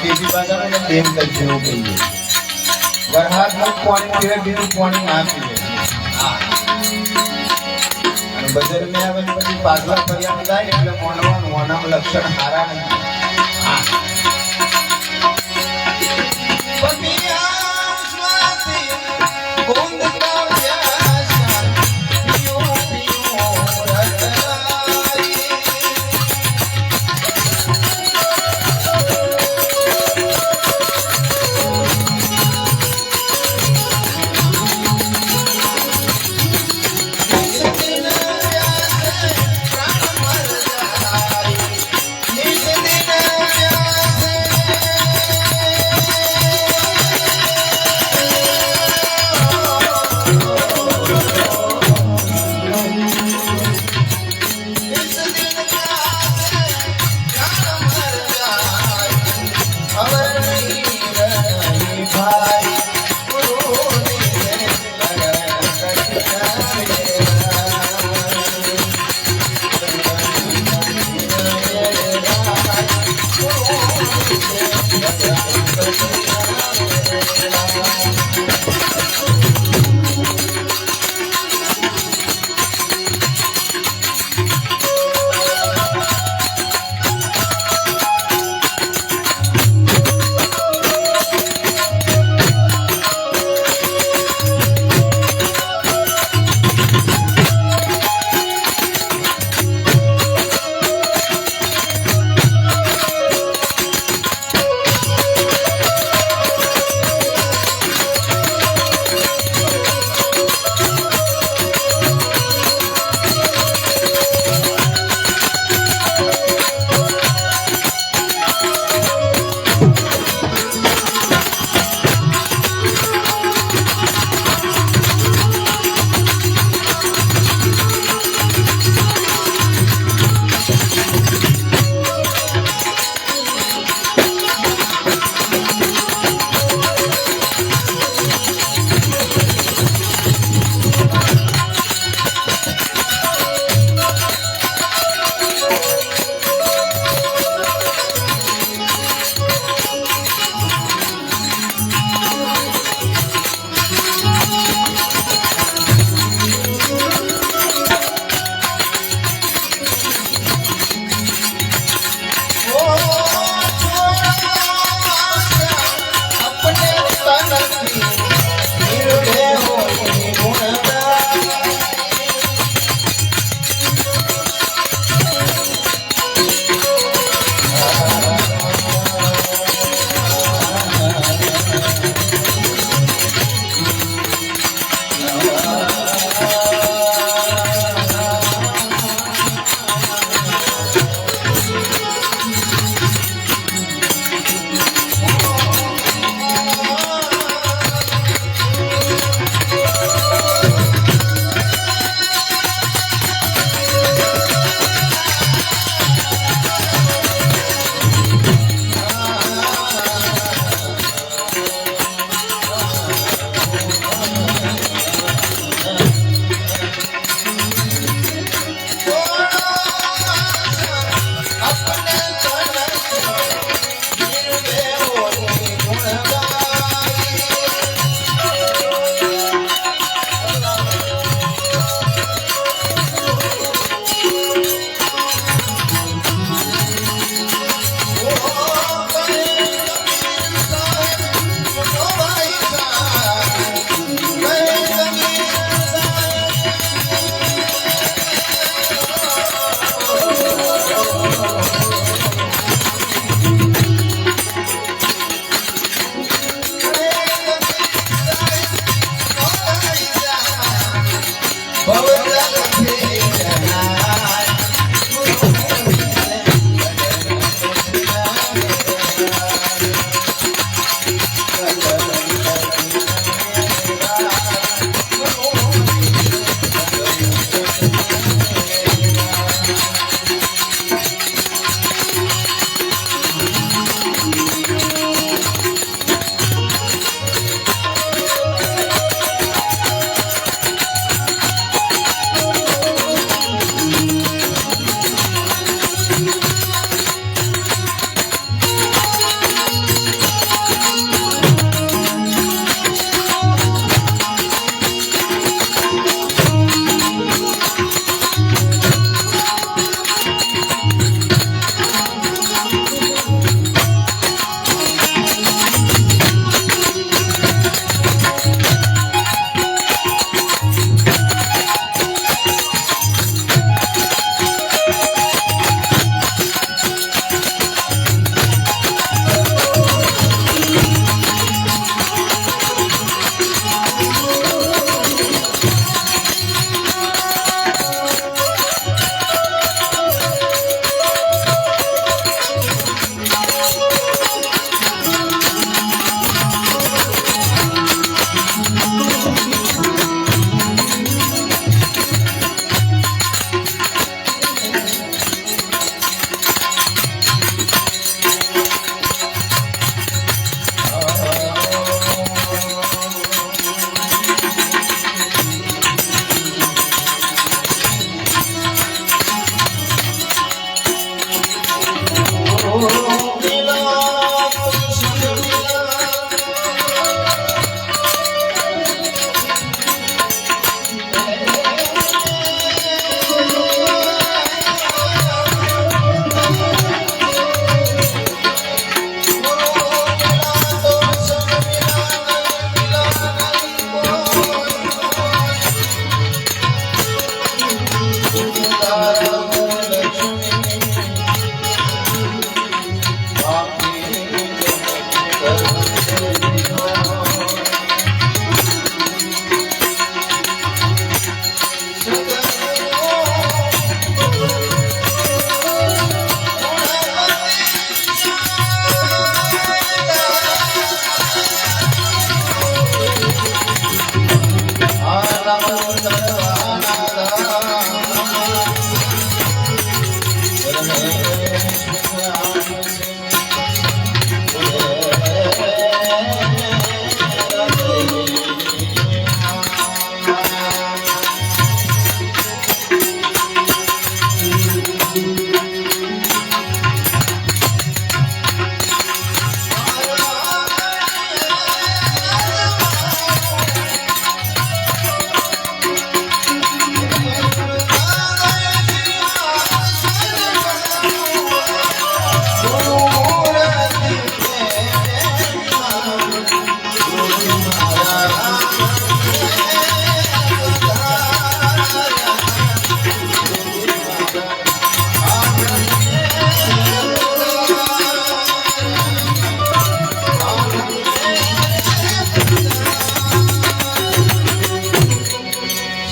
બીજી બાજુ પ્રેમ કરશે એવું કહીએ વરસાદ નું પાણી પીવે બીજું પાણી ના પીવે અને બજાર મેં આવે પછી પાછલા ફરિયાદ થાય એટલે મોનવાનું મોનામાં લક્ષણ સારા નથી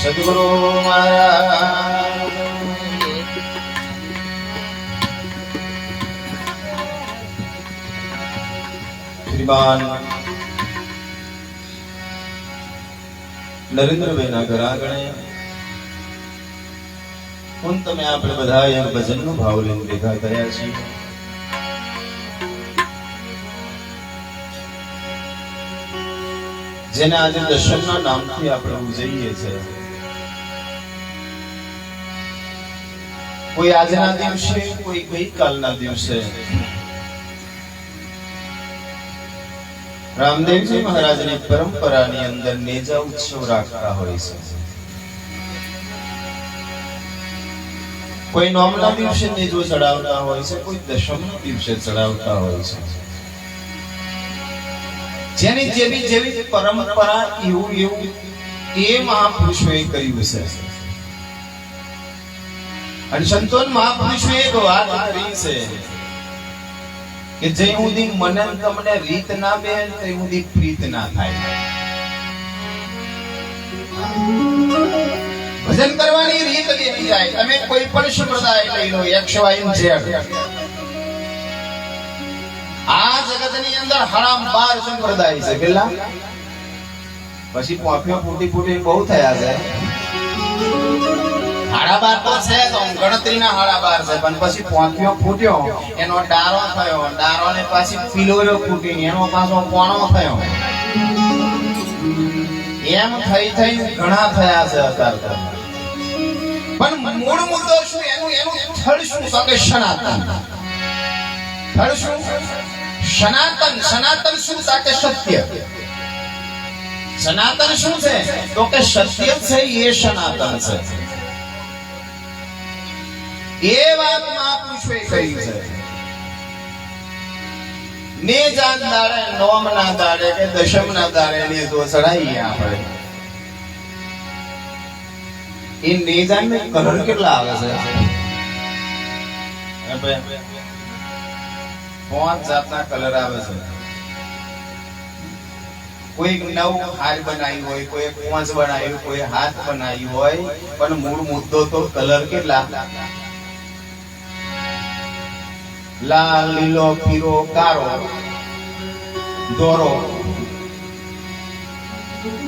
સદગુરુ મહારાજ શ્રીમાન નરેન્દ્રભાઈના ઘર આંગણે હું તમે આપણે બધા એક ભજનનો ભાવ લઈને ભેગા કર્યા છીએ. જેને આજે દશમના નામથી આપણે ઉજવીએ છીએ. કોઈ આજના દિવસે, કોઈ ગઈકાલના દિવસે રામદેવજી મહારાજની પરંપરાની અંદર નેજા ઉત્સવ રાખતા હોય છે. કોઈ નોમના દિવસે નેજો ચડાવતા હોય છે, કોઈ દશમના દિવસે ચડાવતા હોય છે. જેની જેવી જેવી પરંપરા એવું એવું એ મહાપુરુષોએ કર્યું છે. અને સંતોન મહાપુરુષોએ એક વાત કરી છે કે જે સુધી મને તમને રીત ના બે તે સુધી પ્રીત ના થાય. ભજન કરવાની રીત દેવી જાય. તમે કોઈ પણ સંપ્રદાય લઈ લો, XYZ, આ જગતની અંદર હરામ 12 સંપ્રદાય છે. કેટલા? પછી પોફિયો ફૂટી ફૂટી બહુ થયા છે. 12.5 તો છે, તો ગણતરીના 12.5 છે. પણ પછી પોફિયો ફૂટ્યો, એનો ડારો થયો, ડારો ને પછી ફિલોયો ફૂટી, એનો પાછો પોણો થયો. એમ થઈ થઈ ઘણા થયા છે અત્યારે. પણ મૂળ મુદ્દો શું? એનું થળ શું? તો કે સનાતન. થળ શું? સનાતન. સનાતન શું? તો કે સત્ય. સનાતન શું છે? તો કે સત્ય છે, એ સનાતન છે. એ વાત મહાપુરુષોએ કહી છે. નેજા દાડે, નોમના દાડે કે દશમના દાડે નેજો ચડાવીએ આપણે. એ નેજાને કલર કેટલા આવે છે? 5 જાતના કલર આવે છે. કોઈ નવ હાર બનાવી હોય, કોઈ 5 બનાવી, કોઈ હાથ બનાવી હોય, પણ મૂળ મુદ્દો તો કલર કેટલા? લાલ, લીલો, પીળો, કાળો, દોરો.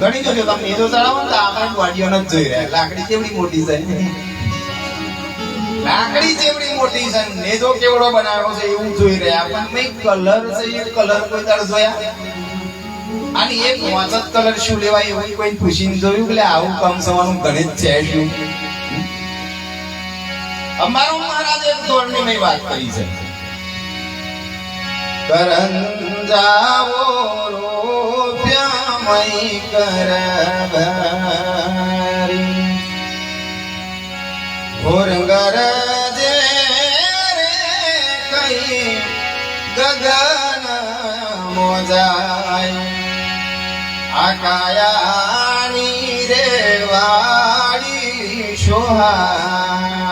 ઘણી જોજો તમે નેજો ચડાવો ને આપણે વાડીઓ ન જોઈ રહ્યા. લાકડી કેવડી મોટી છે, લાકડી કેવડી મોટી છે, નેજો કેવડો બનાવ્યો છે એવું જોઈ રહ્યા. પણ મેં કલર છે, એ કલર કોઈ તાર જોયા? અને એક વાંચત કલર શું લેવાય એવું કોઈ પૂછીને જોયું કે આવું કામ સવાનું ગણિત છે શું? અમારો મહારાજ એક ધોરણની મેં વાત કરી છે કરંજાવો રૂપિયા મય કરભરી ભોરંગર જે રે કઈ ગગન મોજાય આકાયાની રે વાડી શોહામણી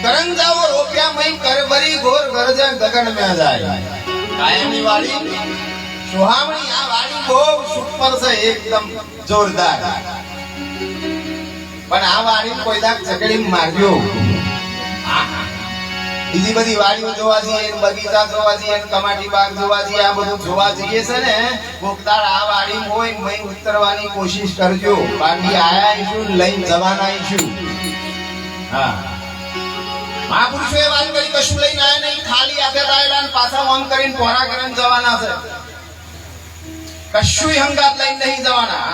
કરંજાવો રૂપિયા મય કરભરી ઘોર ગરજ ગગન में જાય કાયમની વાડી શોહામણી આ વાડી બહુ સુપર છે એકદમ જોરદાર પણ આ વાડી કોઈ દાક ચકડી મારજો બીજી બધી વાડીઓ જોવા જઈએ બગીચા જોવા જઈએ કમાટી બાગ જોવા જઈએ આ બધું જોવા જઈએ છે ને કોકદાર આ વાડી હોય મય ઉતરવાની કોશિશ કરજો બાકી આયા આઈશું લઈને જવાના આઈશું હા મહાપુરુષોએ વાત કરી કશું લઈને આયા નહીં ખાલી હાથે આવેલા અને પાછા ઓન કરીને પોરા કરીને જવાના છે કશું હંગાત લઈને નહીં જવાના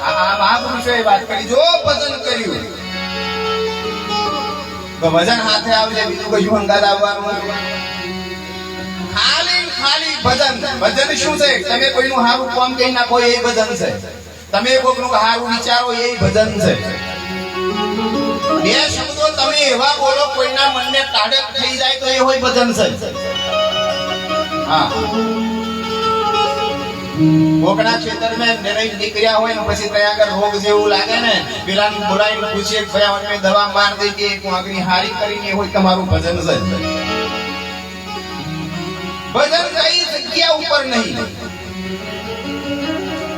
આ મહાપુરુષોએ વાત કરી જો ભજન કર્યું તો ભજન હાથે આવજે બીજું કશું હંગાત આવવાનું ખાલી ખાલી ભજન ભજન શું છે તમે કોઈનું હારું કામ કહી નાખો એ ભજન છે તમે કોઈનું હારું વિચારો એ ભજન છે બે શબ્દો તમે એવા બોલો કોઈના મનને તાડક થઈ જાય તો એ હોય ભજન છે હા કોકના ખેતર में નિરઈ નીકળ્યા હોય ને પછી ત્યાં આગળ રોગ જેવું લાગે ને પેલાની બોલાઈને પૂછીએ કે ભાઈ અમે દવા માર દઈ કે કોંગરી હારી કરીને હોય તમારું ભજન છે ભજન કઈ જગ્યા ઉપર નહીં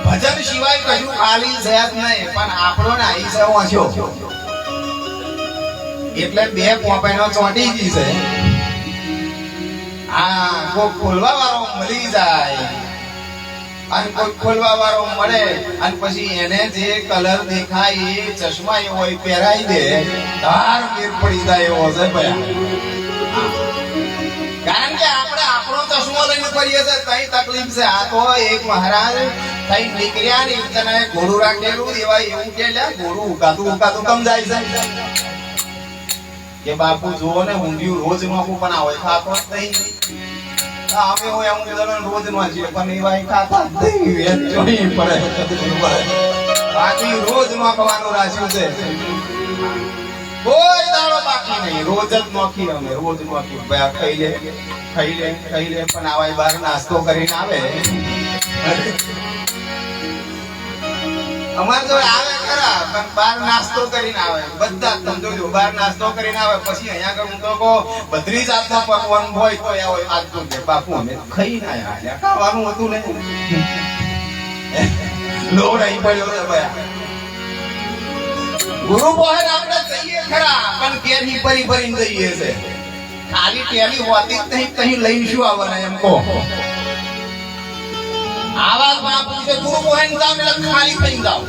ભજન સિવાય કશું ખાલી છે જ નહીં પણ આપણો ને આઈ છે વાંચ્યો એટલે બે પોપાઈનો ચોંટી ગઈ છે આ કો ખોલવા વાળો મળી જાય અને કોઈ ખોલવા વાળો મળે અને પછી એને જે કલર દેખાય એ ચશ્મા એવો હોય પહેરાઈ દે તાર મેર પડી જાય એવો છે ભયા કારણ કે આપણે આપણો ચશ્મો લઈને ફરીએ છે કઈ તકલીફ છે આ તો એક મહારાજ કઈ નીકળ્યા ને તને ઘોડું રાખેલું એવા એવું કે ઘોડું ઉકાતું ઉકાતું કમ જાય છે કે બાપુ જુઓ ને ઊંધિયું રોજ નોખું પણ આવે ખાતો જ નહીં અમે હોય અમુક જણ રોજ નો છીએ પણ એવા ખાતા જ નહીં જોઈ પડે બાકી રોજ નોખવાનું રાખ્યું છે કોઈ દાડો બાકી નહીં રોજ જ નોખી અમે રોજ નોખી ખાઈ લે પણ આવા બહાર નાસ્તો કરીને આવે અમાર જો આવે ખરા પણ બહાર નાસ્તો કરીને આવે બધા તમે જોજો બહાર નાસ્તો કરીને આવે પછી અહીંયા આગળ હું તો કહો બધી જાતનો પકવાન હોય તો આ હોય આજ તો કે બાપુ અમે ખાઈ ના આવ્યા ખાવાનું હતું ને લોડ અહીં પડ્યો છે ભાઈ ગુરુ બહાર આપણે જઈએ ખરા પણ કેરી ભરી ભરીને જઈએ છે ખાલી ટેલી હોતી જ નહીં કहीं લઈને શું આવવાના એમ કહો આવાજ મહાપુરુષે ગુરુ બહેન જાવ એટલે ખાલી થઈ જાવ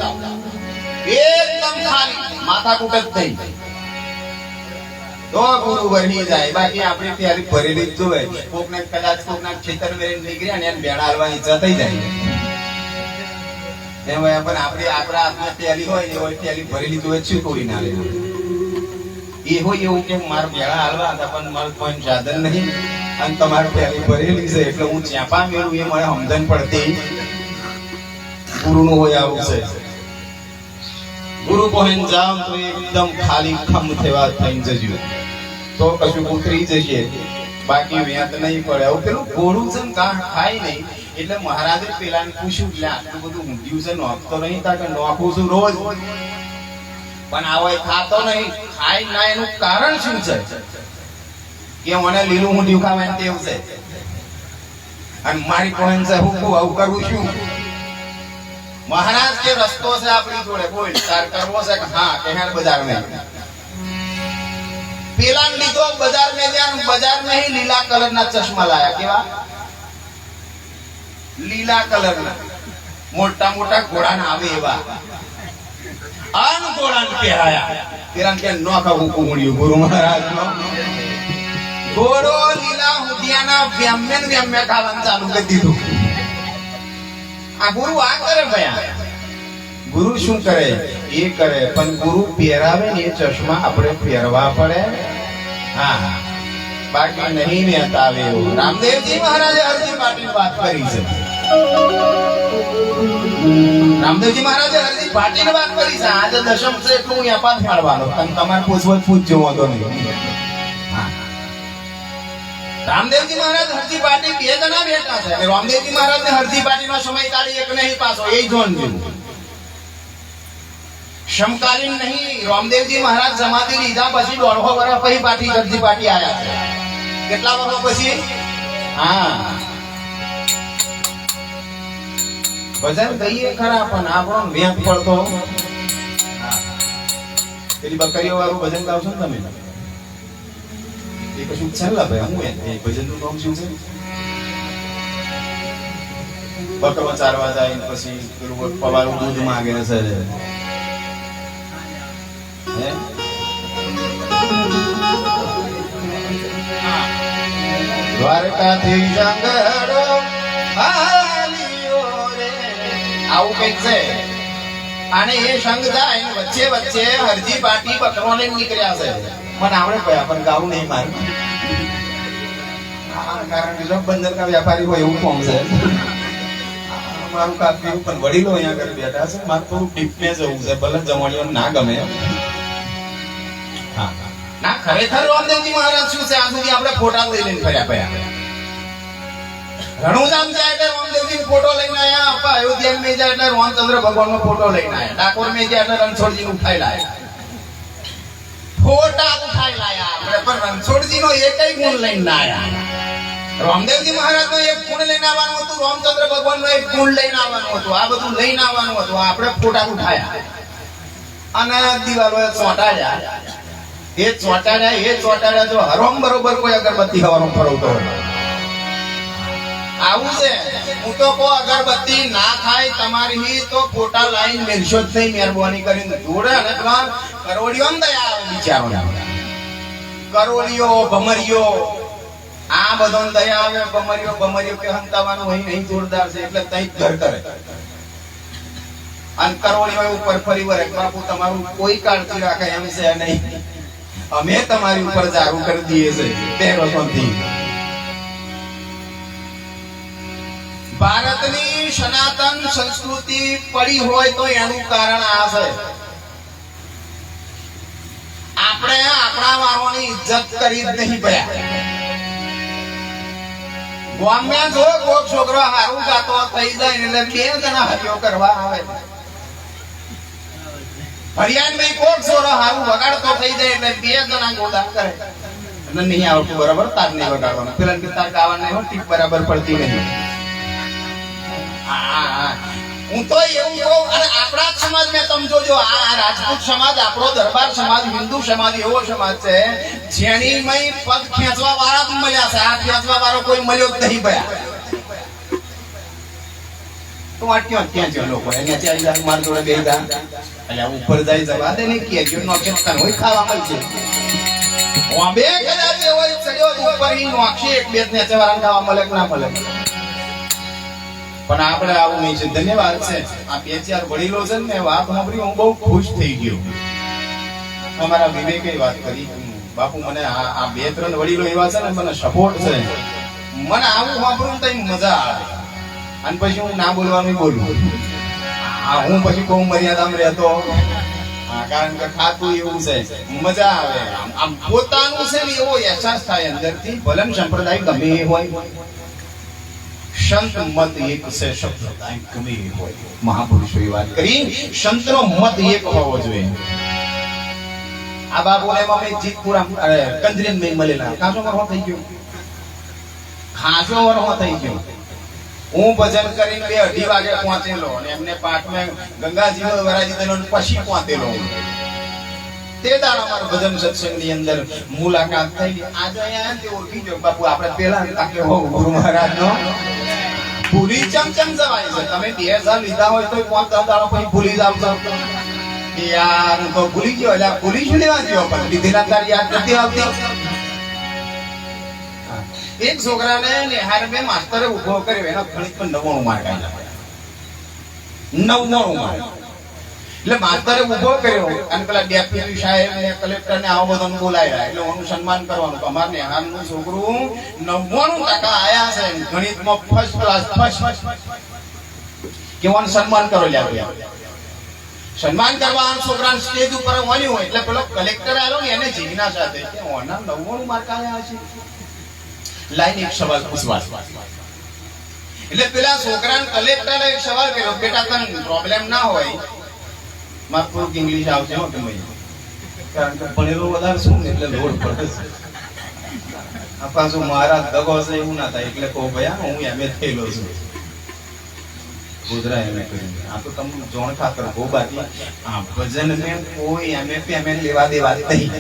એકદમ ખાલી માથા કૂટ જ થઈ તો ગુરુ બની જાય બાકી આપણે ત્યારે ભરેલી જ જોવે કોકને કદાચ કોકના ખેતર વેરી નીકળ્યા ને એને બેડા હાલવાની ઈચ્છા થઈ જાય એમ પણ આપણે આપણા હાથમાં ટેલી હોય ને હોય ટેલી ભરેલી જોવે શું તોડી ના લે એ હોય એવું કે મારા બેડા હાલવા હતા પણ મારું કોઈ સાધન નહીં અને તમારે ટેલી ભરેલી છે એટલે હું ચાપા મેળવું એ મને સમજણ પડતી ગુરુનું હોય આવું છે ગુરુ બહેન જાવ તો એકદમ ખાલી ખમ થવા થઈને જજો તો કશું ઉતરી જશે બાકી વ્યાત નહીં પડે આવું પેલું ઘોડું છે ને કાં ખાય નહીં એટલે મહારાજે પેલાને પૂછ્યું એટલે આટલું બધું ઊંધ્યું છે નોખતો નહીં તા કે નોખું છું રોજ પણ આવો ખાતો નહીં ખાય ના એનું કારણ શું છે કે મને લીલું ઊંધિયું ખાવાની ટેવ છે અને મારી બહેન છે હું આવું કરવું છું મહારાજ કે રસ્તો છે આપણી જોડે બોલ તાર કરવો છે કે હા કે હેર બજાર में પેલા લીધો બજાર में જ્યાં બજાર में ही લીલા કલર ના ચશ્મા લાયા કેવા લીલા કલર ના મોટા મોટા ઘોડા ના આવે એવા આન ઘોડા ને પહેરાયા પેલા કે નો ખાવું કુમળ્યું ગુરુ મહારાજ નો ઘોડો લીલા હુડિયાના વ્યામ્ય ખાવાનું ચાલુ કરી દીધું આ ગુરુ આ કરે ભયા ગુરુ શું કરે એ કરે પણ ગુરુ પહેરાવે ને એ ચશ્મા આપણે પહેરવા પડે હા બાકી નહીં નેતા આવે એવું રામદેવજી મહારાજે હરજી પાટીની વાત કરી છે. રામદેવજી મહારાજે હરજી પાટીની વાત કરી છે. આજે દશમ છે એટલું હું યાપાત ફાળવાનો તમે તમારે પૂછવો પૂછજો વાંધો નહીં. રામદેવજી મહારાજ હરજી પાટી બે જણા બેઠા છે. રામદેવજી મહારાજ ને હરજી પાટીનો સમય કાઢી એક નહીં પાછો એ જોન જેવું સમકાલીન નહીં. રામદેવજી મહારાજ સમાધિ લીધા પછી 150 વર્ષ પછી પાટી હરજી પાટી આયા છે. કેટલા વર્ષ પછી? હા ભજન કહીએ ખરા પણ આપણો વેંત પડતો. પેલી બકરીઓ વાળું ભજન ગાવશો ને તમે એ કશું છે ને ભાઈ હું એ ભજન નું નામ શું છે? બકરો ચારવા જાય પછી પેલું પવારું દૂધ માંગે છે. દ્વારકાથી જંગડો હાલ્યો રે આવું કઈક છે. અને એ સંગ જાય વચ્ચે વચ્ચે હરજી પાટી બકરો લઈને નીકળ્યા છે. મને આવડે કયા પણ ગાવું નહીં મારું કારણ કે બંદર કા વ્યાપારી હોય એવું ફોર્મ છે મારું કાપ્યું. પણ વડીલો અહીંયા આગળ બેઠા છે. મારે થોડું ડીપને જવું છે ભલે જમણીઓ ના ગમે. ના ખરેખર રામદેવજી મહારાજ શું છે આ સુધી આપણે ફોટા લઈ લઈને ફર્યા પડ્યા. રણુજામ જાય એટલે રામદેવજી ફોટો લઈને આયા. આપા અયોધ્યા મેં જાય એટલે રામચંદ્ર ભગવાનનો ફોટો લઈને આયા. ડાકોર મેં જાય એટલે રણછોડજી ઉઠાઈ લાયા. ફોટા ઉઠાઈ લાયા આપણે પણ રણછોડજી નો એકય ગુણ લઈને ના આયા. રામદેવજી મહારાજ નો એક ગુણ લઈને આવવાનું હતું. રામચંદ્ર ભગવાન નો એક ગુણ લઈને આવવાનું હતું. આ બધું લઈને આવવાનું હતું. આપણે ફોટા ઉઠાયા અને દિવાલો ચોંટાડ્યા. એ ચોંટાડ્યા જો હરોમ બરોબર કોઈ અગરબત્તી હવાનો ફરવતો હોય આવું છે. હું તો કો અગરબત્તી ના ખાય તમારી તો ફોટા લાઈન મેલશો જ નહીં. મહેરબાની કરીને જોડે અને પેલા કરોડિયો ને દયા આવે બિચારો. કરોડિયો ભમરિયો આ બધો દયા આવે. ભમરિયો કે હંતાવાનું હોય નહીં જોરદાર છે એટલે તઈ ઘર કરે. અને કરોડિયો ઉપર ફરી વળે બાપુ તમારું કોઈ કાળજી રાખે એમ છે નહીં. અમે તમારી ઉપર જાગૃત કરી દઈએ છીએ. ભારતની સનાતન સંસ્કૃતિ પડી હોય તો એનું કારણ આ છે આપણે આપણા વાળોની ઇજ્જત કરી જ નહીં પડ્યા. ગામમાં જો કોક છોકરો હારું ગાતો થઈ જાય એટલે બે જણા હરિયો કરવા આવે. હરિયાણમાં કોક છોરો હારું વગાડતો થઈ જાય એટલે બે જણા ગોદા કરે. નહીં આવતું બરાબર તાર નહીં વગાડવાનું. પેલા કે તાર ગાવા નહીં હોય ટીપ બરાબર પડતી નહીં. હું તો એવું કહું. અને આપણા સમાજમાં તમે જોજો આ રાજપૂત સમાજ આપણો દરબાર સમાજ હિન્દુ સમાજ એવો સમાજ છે જેની મય પગ ખેંચવા વાળા જ મળ્યા છે. હાથ ખેંચવા વાળો કોઈ મળ્યો જ નહીં ભયા. તો ક્યાં છે લોકો એને ત્યાં મારી જોડે બે જા એટલે ઉપર જાય જવા દે ને કે જો નો ખેંચતા હોય ખાવા મળશે. હું બે કદાચ હોય ચડ્યો ઉપર ઈ નોખી એક બે ને ચવારા ખાવા મળે કે ના મળે. પણ આપણે આવું નહીં છે. ધન્યવાદ છે આ બે ચાર વડીલો છે ને વાત સાંભળી હું બહુ ખુશ થઈ ગયો. અમારા વિવેકે વાત કરી બાપુ મને આ બે ત્રણ વડીલો એવા છે ને મને સપોર્ટ છે. મને આવું સાંભળવું તો મજા આવે. અને પછી હું ના બોલવાનું બોલું. હું પછી બહુ મર્યાદામાં રહેતો કારણ કે ખાતું એવું છે મજા આવે. આમ પોતાનું છે ને એવો અહેસાસ થાય અંદરથી. ભલે સંપ્રદાય ગમે એ હોય સંત મત એક છે. સંપ્રદાય ગમે એ હોય મહાપુરુષોએ વાત કરી સંતનો મત એક હોવો જોઈએ. આ બાબુને અમે જીતપુરા કંજરીન મેં મળેલા ખાસો વરહો થઈ ગયો. હું ભજન કરીને 2:30 વાગે પહોંચેલો અને એમને પાઠમાં ગંગાજી વરાજી દેલો પછી પહોંચેલો. તે દાડા મારો ભજન સત્સંગની અંદર મુલાકાત થઈ. આજે અહીંયા તે ઓળખી ગયો બાપુ આપણે પેલા તાકે હો ગુરુ મહારાજનો ભૂલી ચમચમ જવાય છે. તમે 2000 લીધા હોય તો 5-10 દાડા પછી ભૂલી જાવ છો કે યાર હું તો ભૂલી ગયો. એટલે ભૂલી શું લેવા ગયો પણ લીધેલા તારી યાદ નથી આવતી. એક છોકરાને નિહાર બે માસ્ટરે ઉભો કર્યો. એનો ગણિત પર 99 માર્ક આવ્યા. 99 માર્ક. એટલે માસ્તરે ઉભો કર્યો અને પેલા ડેપ્યુટી સાહેબ ને કલેક્ટર ને આવો બધાને બોલાવ્યા એટલે એનું સન્માન કરવાનું. અમાર નેહાનું છોકરું 99% આયા છે, ગણિતમાં ફર્સ્ટ ક્લાસ કેવાનું સન્માન કરો લ્યા. સન્માન કરવા છોકરાને સ્ટેજ ઉપર વળ્યું હોય એટલે પેલો કલેક્ટર આવ્યો ને એને જિજ્ઞાસા થઈ કે ઓના 99 માર્ક આવ્યા છે, લાઈન એક સવાલ પૂછવા. એટલે પેલા છોકરાને કલેક્ટરે એક સવાલ કર્યો, બેટા તને પ્રોબ્લેમ ના હોય માર થોડુંક ઇંગ્લિશ આવશે હો તમે, કારણ કે ભણેલો વધારે શું ને એટલે લોડ પડે છે. આ પાછું મારા દગો છે એવું ના થાય એટલે કહો ભયા હું એમએ થયેલો છું, ગુજરાત એમએ કરીને. આ તો તમને જોણ ખાતર બહુ બાકી આ ભજન મેં કોઈ એમએ પેમેન્ટ લેવા દેવા નહીં.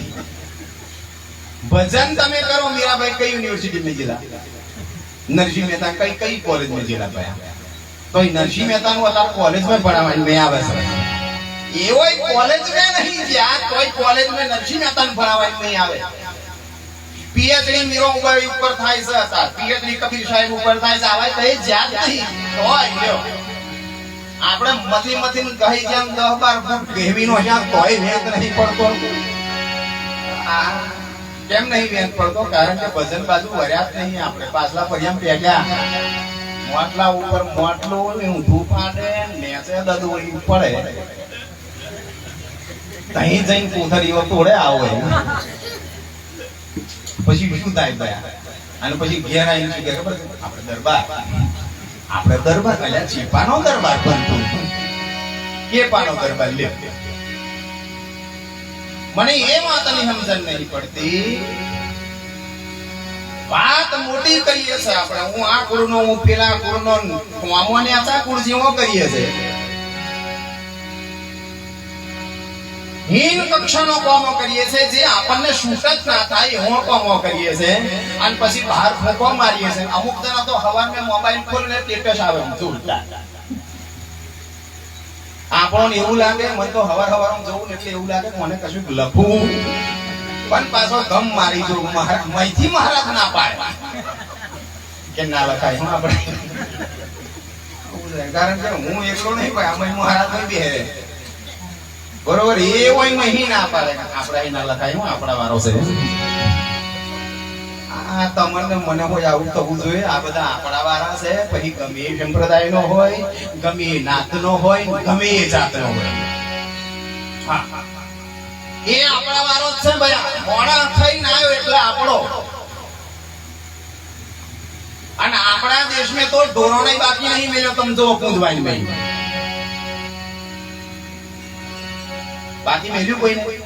ભજન તમે કરો મીરાભાઈ કઈ યુનિવર્સિટી में जिला नरसिंह मेहता कई कॉलेज में जिला भया तो नरसिंह मेहता નું અત્યારે કોલેજ માં ભણાવવાની મેં આવે છે એવો કોલેજ में नहीं જ્યાં કોઈ કોલેજ में नरसिंह मेहता નું ભણાવવાની નહીં આવે. પીએચડી મીરો ઉપર થાય છે અત્યારે, પીએચડી કબીર સાહેબ ઉપર થાય છે, આવા કઈ જ્યાં નહીં તો આયો આપણે મથી કહી જેમ 10-12 ફૂટ ગહેવીનો જ્યાં તોય વેદ નહીં પડતો. આ કેમ નહીં વેદ પડતો? કારણ કે ભજન બાજુ વર્યા જ નહીં. આપણે પાછલા ફરિયામ પેગ્યા મોટલા ઉપર મોટલો ઊંધું પાડે નેચે દદવડી પડે તહીં જઈને કોથરીઓ તોડે આવો પછી શું થાય ભયા? અને પછી ઘેર આવીને શું કે ખબર આપણે દરબાર કલ્યા ચીપાનો દરબાર બનતું કે પાનો દરબાર લે. મને એ વાતની સમજણ નહીં પડતી. વાત મોટી કરીએ છે આપણે, હું આ કુળનો હું પેલા કુળનો મામોને આતા કુળ જેવો કરીએ છે. હીન કક્ષાનો કામો કરીએ છે જે આપણને સૂટ જ ના થાય એવો કામો કરીએ છે અને પછી બહાર ફોકો મારીએ છે. અમુક જણા તો હવારમાં મોબાઈલ ખોલીને સ્ટેટસ આવે જોરદાર. આપણને એવું લાગે, મને તો હવારમાં જવું એટલે એવું લાગે મને કશું લખવું પણ પાછો ગમ મારી જો મૈથી મહારાજ ના પાડે કે ના લખાય હું આપણે. કારણ કે હું એકલો નહીં ભાઈ અમે મહારાજ નહીં બેહે બરોબર. એ હોય મહી ના પાડે આપડા ના લખાય હું આપડા વારો છે. આ તમને મને હોય આવું થવું જોઈએ. આ બધા આપડા વાળા છે. પછી ગમે એ સંપ્રદાય નો હોય, ગમે એ નાત નો હોય, ગમે એ જાત નો હોય, હા એ આપડા વાળો જ છે ભાઈ. મોડા થઈને આવ્યો એટલે આપણો. અને આપણા દેશમાં તો ઢોરો નહીં બાકી નહીં મેળ્યો. તમે જો કૂદવાની ભાઈ બાકી મેલ્યું કોઈ નહીં.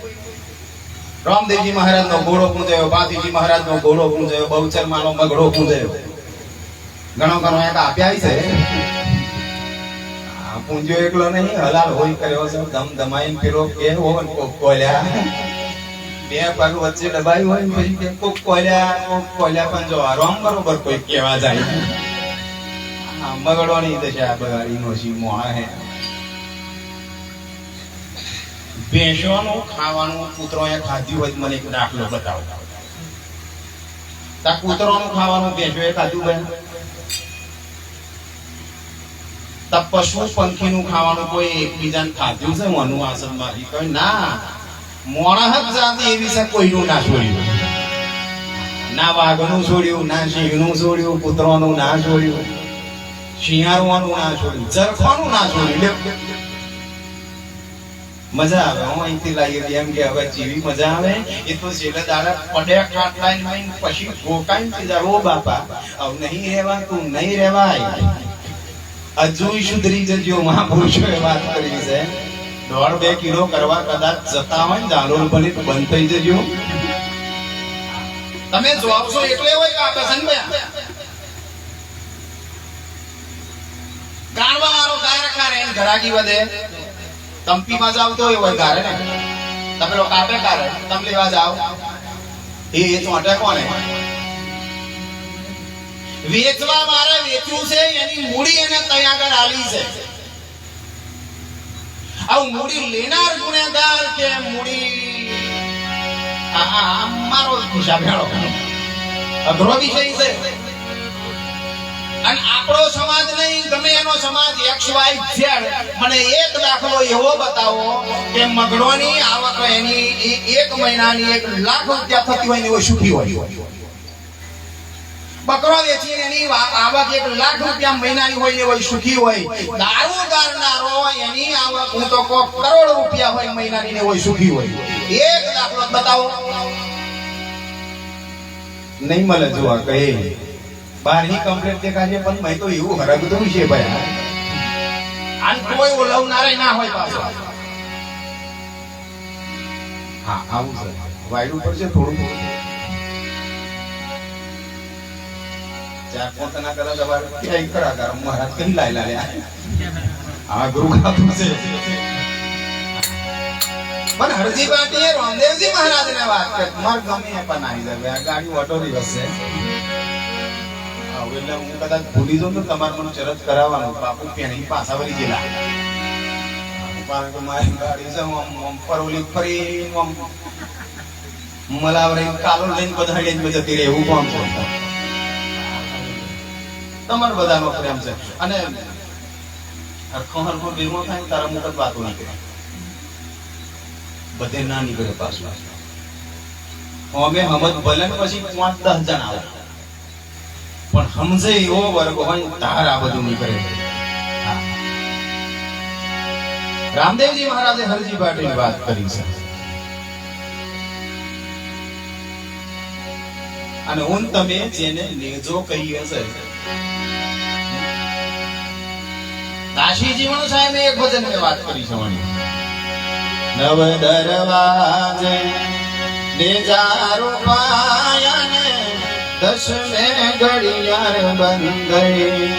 રામદેવજી મહારાજ નો ઘોડો પૂંજાયો, ભાતીજી મહારાજ નો ઘોડો પૂંજાયો, બહુચર નો મગડો પૂંજાયો, ઘણો એક આપ્યા છે. પૂંજ્યો એકલો નહીં, હલાલ હોય કર્યો છે. ધમ ધમાઈ પેલો કે હોય કોક કોલ્યા, બે પગ વચ્ચે દબાઈ હોય પછી કે કોક કોલ્યા પણ જો રામ બરોબર કોઈ કેવા જાય. મગડો ની દશા બગાડી નો સી મોણા હે. ભેંસોનું ખાવાનું કૂતરોએ ખાધું હોય મને એક દાખલો બતાવો. તા કૂતરોનું ખાવાનું ભેંસોએ ખાધું હોય? તા પશુ પંખીનું ખાવાનું કોઈ એકબીજાને ખાધું છે મનુ આસનમાંથી? કોઈ ના. મોણા જ જાતે એવી છે કોઈનું ના છોડ્યું. ના વાઘનું છોડ્યું, ના સિંહનું છોડ્યું, કૂતરોનું ના છોડ્યું, શિયાળવાનું ના છોડ્યું, જરખાનું ના છોડ્યું. મજા આવે. હું અહીંથી લાવી એમ કે હવે જેવી મજા આવે એ તો છેલ્લે દાડા પડ્યા ખાટલા પછી ગોકાઈ ઓ બાપા હવે નહીં રહેવાતું, નહીં રહેવાય. હજુ સુધરી જજો. મહાપુરુષોએ વાત કરી છે 1.5-2 કિલો કરવા કદાચ જતા હોય ને દારૂ બની બંધ થઈ જજો. તમે જોબ છો એટલે હોય કે આપે છે ને ગાણવા વાળો ગાય રખા રે ઘરાકી વધે. તંપીમાં જાવ તો હોય ગારે ને તમે લોકો આપે કારે તમે લેવા જાવ એ ચોંટે કોને? વેચવા મારે વેચ્યું છે એની મૂડી એને ત્યાં આગળ આલી છે. આવું મૂડી લેનાર ગુનેગાર કે મૂડી મારો હિસાબ હેળો અઘરો વિષય છે. અને આપણો સમાજ નહીં, ગમે એનો સમાજ XYZ, મને એક દાખલો એવો બતાવો કે મગરોની આવક એની એક મહિનાની 1 લાખ રૂપિયા થતી હોય ને એવો સુખી હોય. બકરો વેચીને એની આવક 1 લાખ રૂપિયા મહિનાની હોય ને એવો સુખી હોય. દારૂ ગાળનારો એની આવક હું તો કહું કરોડ રૂપિયા હોય મહિનાની ને એવો સુખી હોય. એક દાખલો બતાવો. નહીં મળે. જોવા કહે બહારની કમ્પ્લેટ દેખાશે પણ મેં તો એવું હરગતું છે ભાઈ. અને કોઈ ઓલવનારે ના હોય પાછો. હા આવું છે. વાયડું પડશે થોડું. 4-5 ના કરા દવા ક્યાંય ખરા કર મહારાજ કઈ લાયલા લે. આ ગુરુ ખાતું છે. પણ હરજી પાટીએ રામદેવજી મહારાજને વાત કરી. માર ગમે પણ આવી જાય. આ ગાડી ઓટો રિવર્સ છે. એટલે હું કદાચ ભૂલી જાઉં તો તમારે મને ચરત કરાવવાનું. બાપુ પેણી પાછા વળી ગયેલા. કારણ કે મારી ગાડી છે આમ ફરોલી ફરી આમ મલાવરી કાલો લઈને બધા લઈને જતી રહે એવું કામ છે. તમારે બધાનો પ્રેમ છે. અને હરખો હરખો ભેગો થાય તારા મુખ જ વાતો નીકળે. બધે ના નીકળે પાછું. અમે હમત ભલે પછી 5-10 જણ આવે પણ સમજે એવો વર્ગ હોય તાર આ બધું નીકળે. રામદેવજી મહારાજે હરજી પાટીની વાત કરી છે. અને હું તમે જેને નેજો કહીએ છે. કાશી જીવણ સાહેબે એક ભજન ની વાત કરી છે. નવ દરવાજે નેજારો પાયાને 10મે ઘડિયાળ બંધ ગઈ.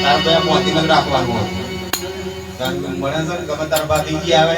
તાર બે મોતી મત રાખવાનું. કારણ કે મને છે ગમે તાર બાતી આવે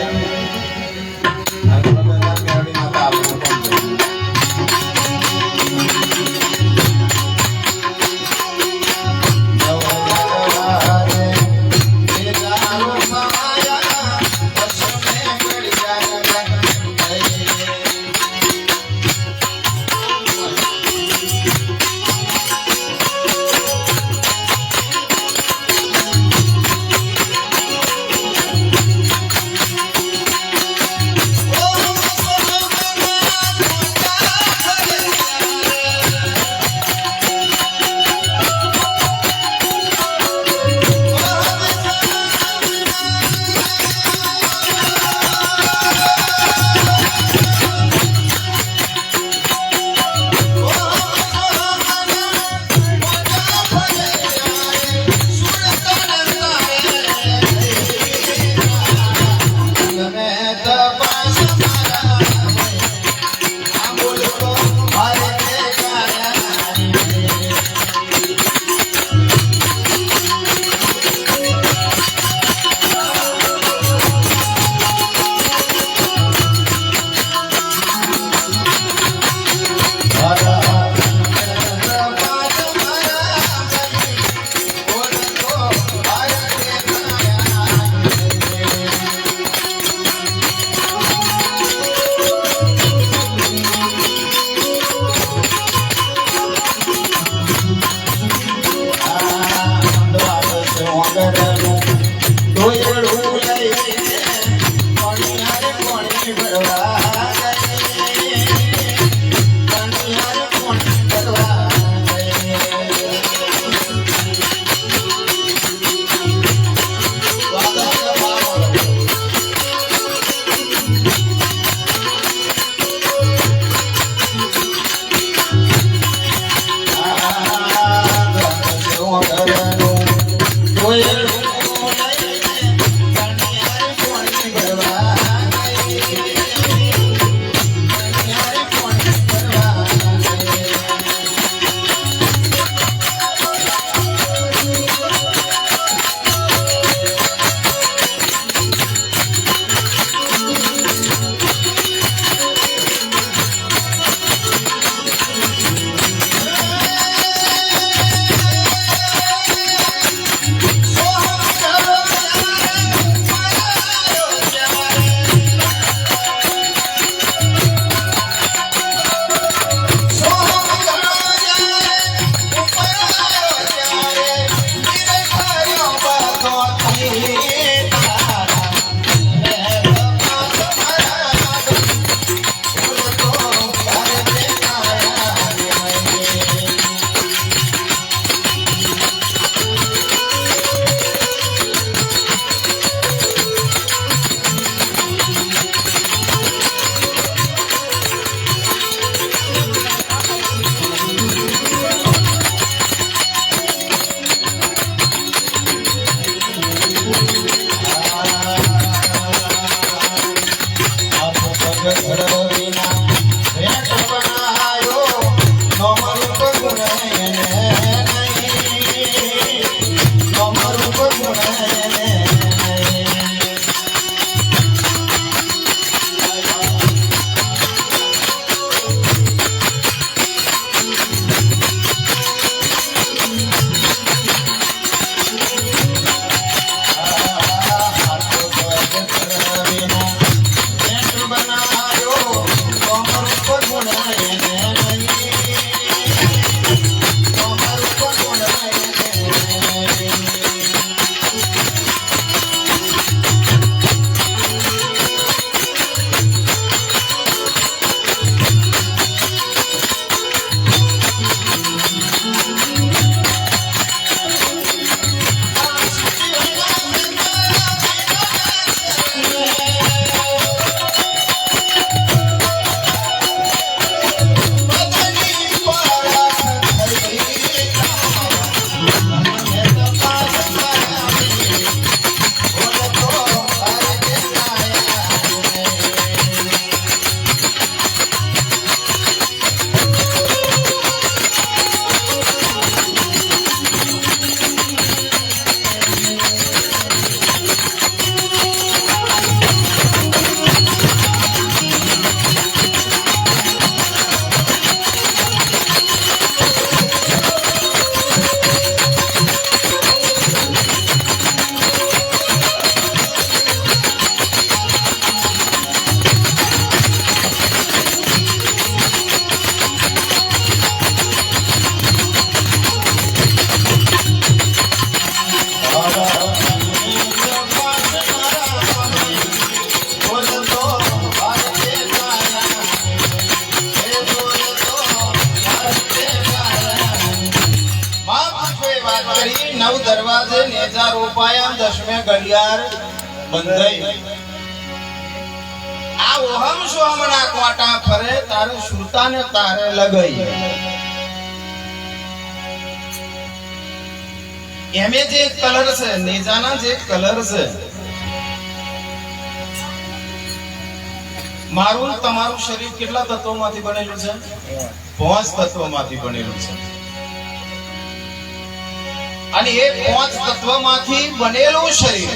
વિના ભેટ બનાયો નોમરૂપ ગુણ એને નહીં નોમરૂપ ગુણ એને नव दरवाजे नेजा रोपाया दशमे घड़ियार बंधाई आ ओहम सोमना कोटा फरे तारे श्रुता ने तारे लगाई एमे जे कलर से नेजाना जे कलर से माરું તમારું શરીર કેટલા તત્વોમાંથી બનેલું છે 5 તત્વોમાંથી બનેલું છે અને એ 5 તત્વોમાંથી બનેલું શરીર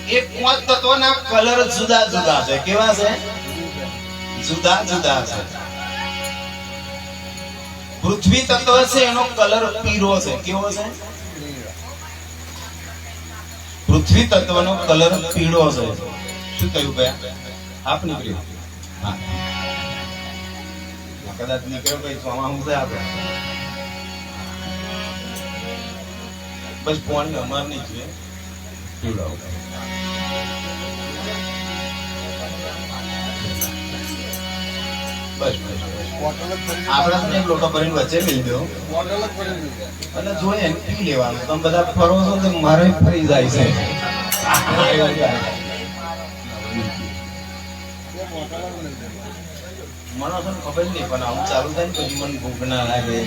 એ 5 તત્વોના કલર જુદા જુદા છે કેવા છે જુદા જુદા છે પૃથ્વી તત્વ છે એનો કલર પીળો છે કેવો છે પૃથ્વી તત્વનો કલર પીળો છે શું કહ્યું ભાઈ આપ નીકળ્યો હા કદાચ નીકળ્યો ભાઈ તો આમાં હું છે આપણે બસ પાણી અમાર નહીં જોઈએ પીળો બસ આપણા લોટો ભરીને વચ્ચે લઈ દો અને જોઈએ પી લેવાનું તમે બધા ફરો છો તો મારે ફરી જાય છે મને તો ખબર નહીં પણ આવું ચાલુ થાય ને પછી મને ભૂખ ના લાગે